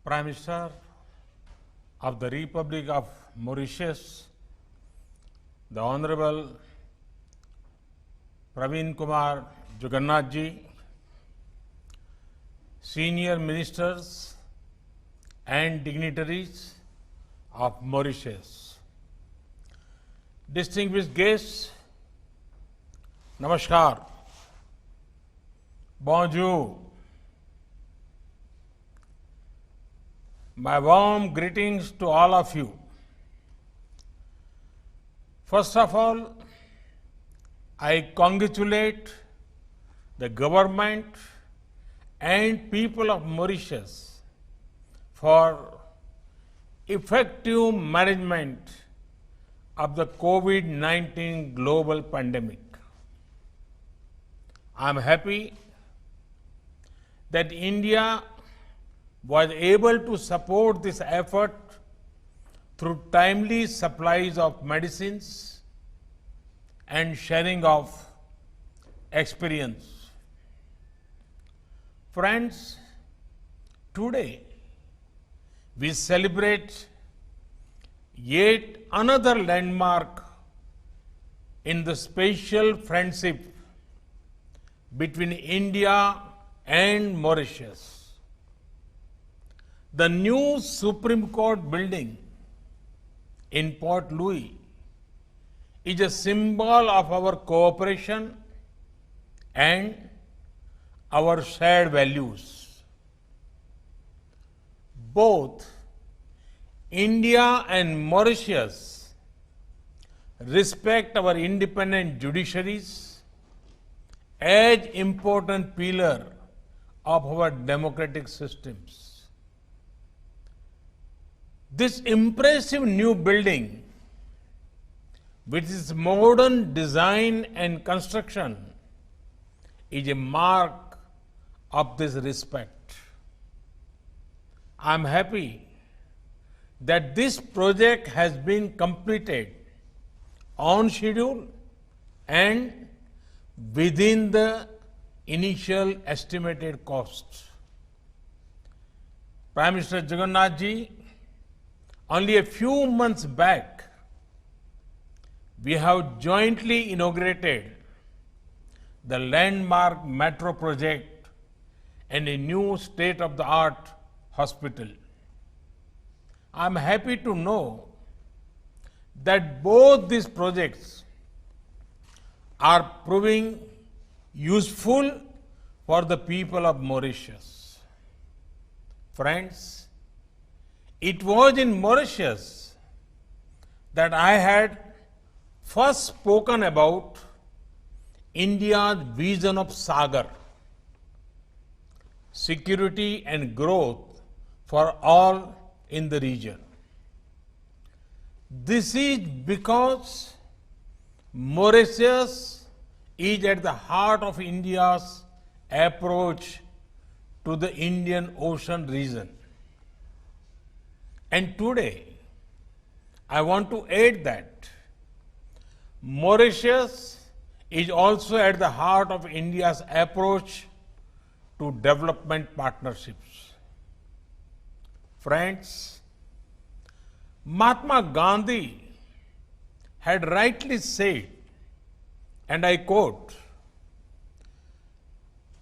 Prime Minister of the Republic of Mauritius, the Honorable Praveen Kumar Jugannath ji, senior ministers and dignitaries of Mauritius, distinguished guests, Namaskar, Bonjour. My warm greetings to all of you. First of all, I congratulate the government and people of Mauritius for effective management of the COVID-19 global pandemic. I am happy that India was able to support this effort through timely supplies of medicines and sharing of experience. Friends, today we celebrate yet another landmark in the special friendship between India and Mauritius. The new Supreme Court building in Port Louis is a symbol of our cooperation and our shared values. Both India and Mauritius respect our independent judiciaries as important pillar of our democratic systems. This impressive new building, with its modern design and construction, is a mark of this respect. I am happy that this project has been completed on schedule and within the initial estimated costs. Prime Minister Jagannath ji, only a few months back, we have jointly inaugurated the landmark metro project and a new state-of-the-art hospital. I am happy to know that both these projects are proving useful for the people of Mauritius. Friends, it was in Mauritius that I had first spoken about India's vision of Sagar, security and growth for all in the region. This is because Mauritius is at the heart of India's approach to the Indian Ocean region. And today, I want to add that Mauritius is also at the heart of India's approach to development partnerships. Friends, Mahatma Gandhi had rightly said, and I quote,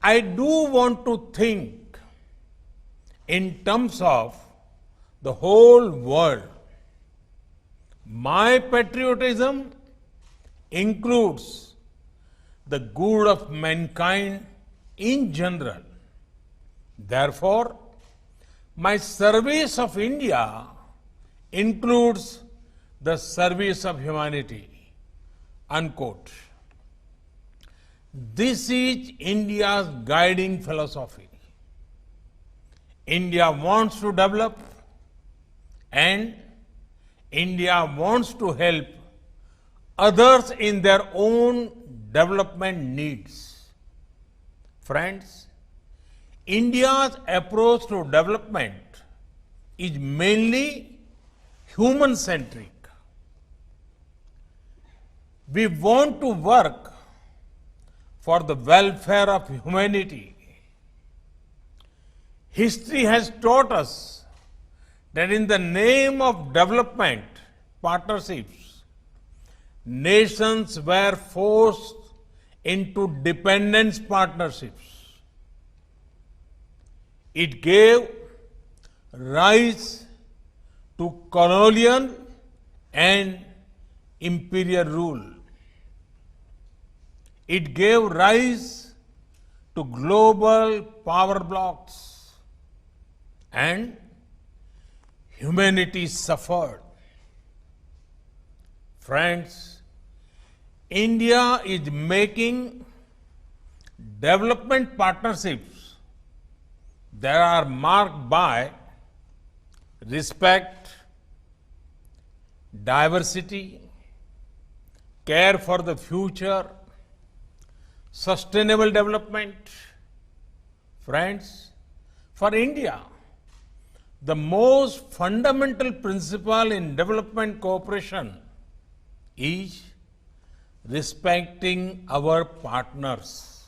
"I do want to think in terms of the whole world. My patriotism includes the good of mankind in general. Therefore, my service of India includes the service of humanity." Unquote. This is India's guiding philosophy. India wants to develop and India wants to help others in their own development needs. Friends, India's approach to development is mainly human-centric. We want to work for the welfare of humanity. History has taught us that in the name of development partnerships, nations were forced into dependence partnerships. It gave rise to colonial and imperial rule. It gave rise to global power blocks, and humanity suffered. Friends, India is making development partnerships that are marked by respect, diversity, care for the future, sustainable development. Friends, for India, the most fundamental principle in development cooperation is respecting our partners.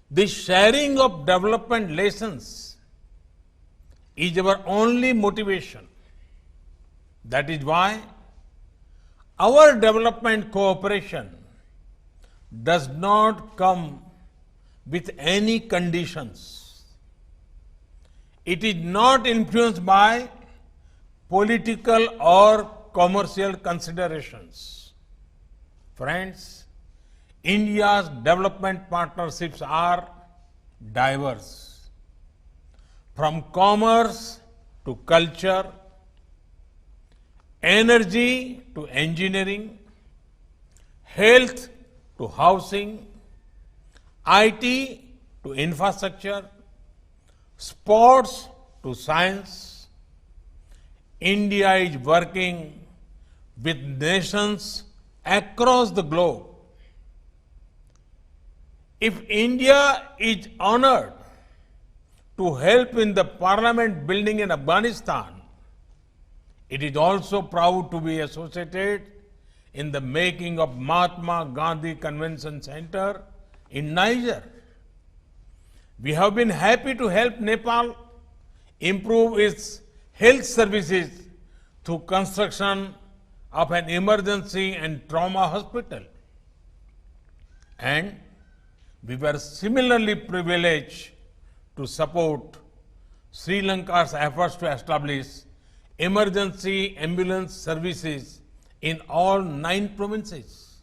The sharing of development lessons is our only motivation. That is why our development cooperation does not come with any conditions. It is not influenced by political or commercial considerations. Friends, India's development partnerships are diverse. From commerce to culture, energy to engineering, health to housing, IT to infrastructure, sports to science, India is working with nations across the globe. If India is honored to help in the parliament building in Afghanistan, it is also proud to be associated in the making of Mahatma Gandhi Convention Center in Niger. We have been happy to help Nepal improve its health services through construction of an emergency and trauma hospital. And we were similarly privileged to support Sri Lanka's efforts to establish emergency ambulance services in all 9 provinces.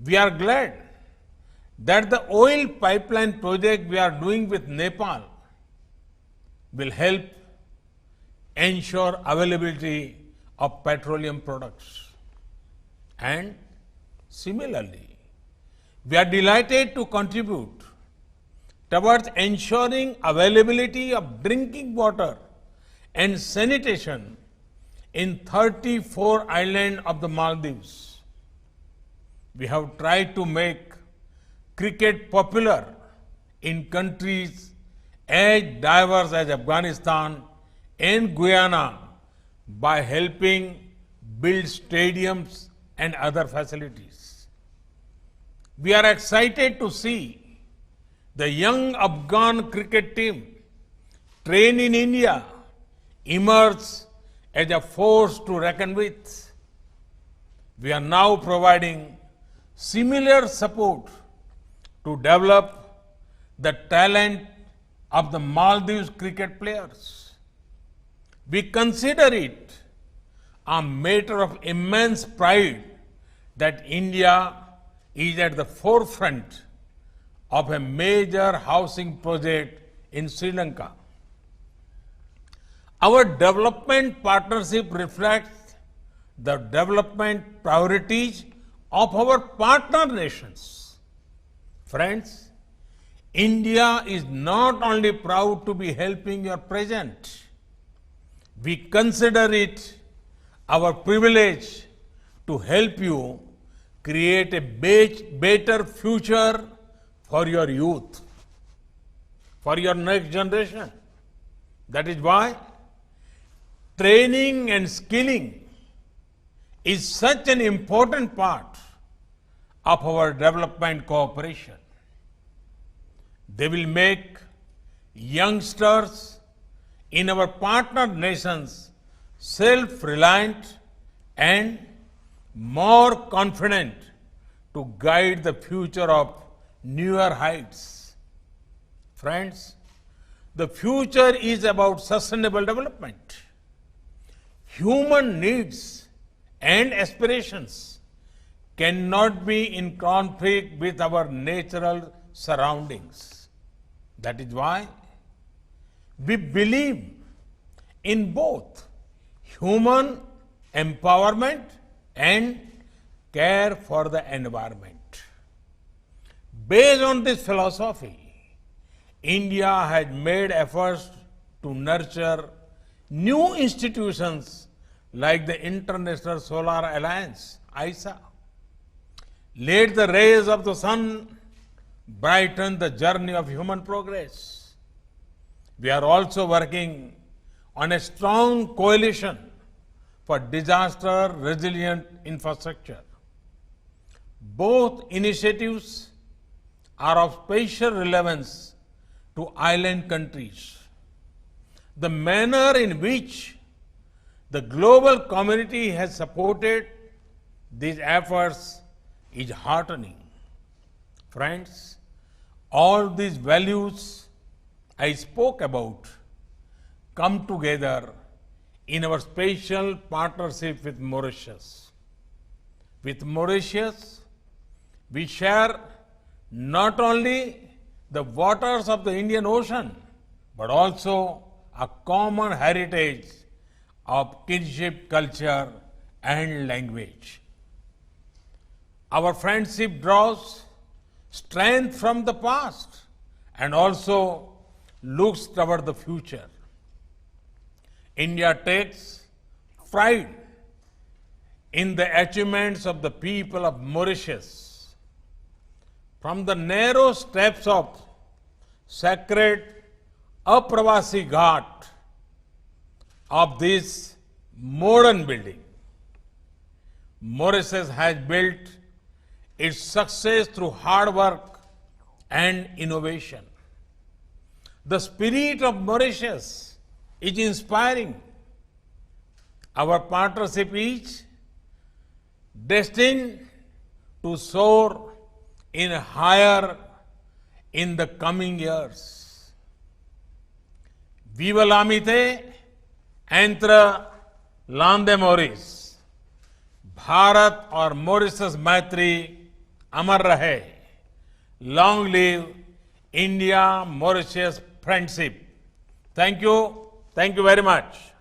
We are glad that the oil pipeline project we are doing with Nepal will help ensure availability of petroleum products. And similarly, we are delighted to contribute towards ensuring availability of drinking water and sanitation in 34 islands of the Maldives. We have tried to make cricket popular in countries as diverse as Afghanistan and Guyana by helping build stadiums and other facilities. We are excited to see the young Afghan cricket team trained in India emerge as a force to reckon with. We are now providing similar support to develop the talent of the Maldives cricket players. We consider it a matter of immense pride that India is at the forefront of a major housing project in Sri Lanka. Our development partnership reflects the development priorities of our partner nations. Friends, India is not only proud to be helping your present, we consider it our privilege to help you create a better future for your youth, for your next generation. That is why training and skilling is such an important part of our development cooperation. They will make youngsters in our partner nations self-reliant and more confident to guide the future of newer heights. Friends, the future is about sustainable development. Human needs and aspirations cannot be in conflict with our natural surroundings. That is why we believe in both human empowerment and care for the environment. Based on this philosophy, India has made efforts to nurture new institutions like the International Solar Alliance, ISA. Let the rays of the sun brighten the journey of human progress. We are also working on a strong coalition for disaster resilient infrastructure. Both initiatives are of special relevance to island countries. The manner in which the global community has supported these efforts is heartening. Friends, all these values I spoke about come together in our special partnership with Mauritius. With Mauritius, we share not only the waters of the Indian Ocean, but also a common heritage of kinship, culture, and language. Our friendship draws strength from the past and also looks toward the future. India takes pride in the achievements of the people of Mauritius. From the narrow steps of sacred Apravasi Ghat of this modern building, Mauritius has built its success through hard work and innovation. The spirit of Mauritius is inspiring. Our partnership is destined to soar in higher in the coming years. Viva l'amitié entre l'Inde Maurice. Bharat और Mauritius मैत्री अमर रहे. Long live India Mauritius friendship. Thank you very much.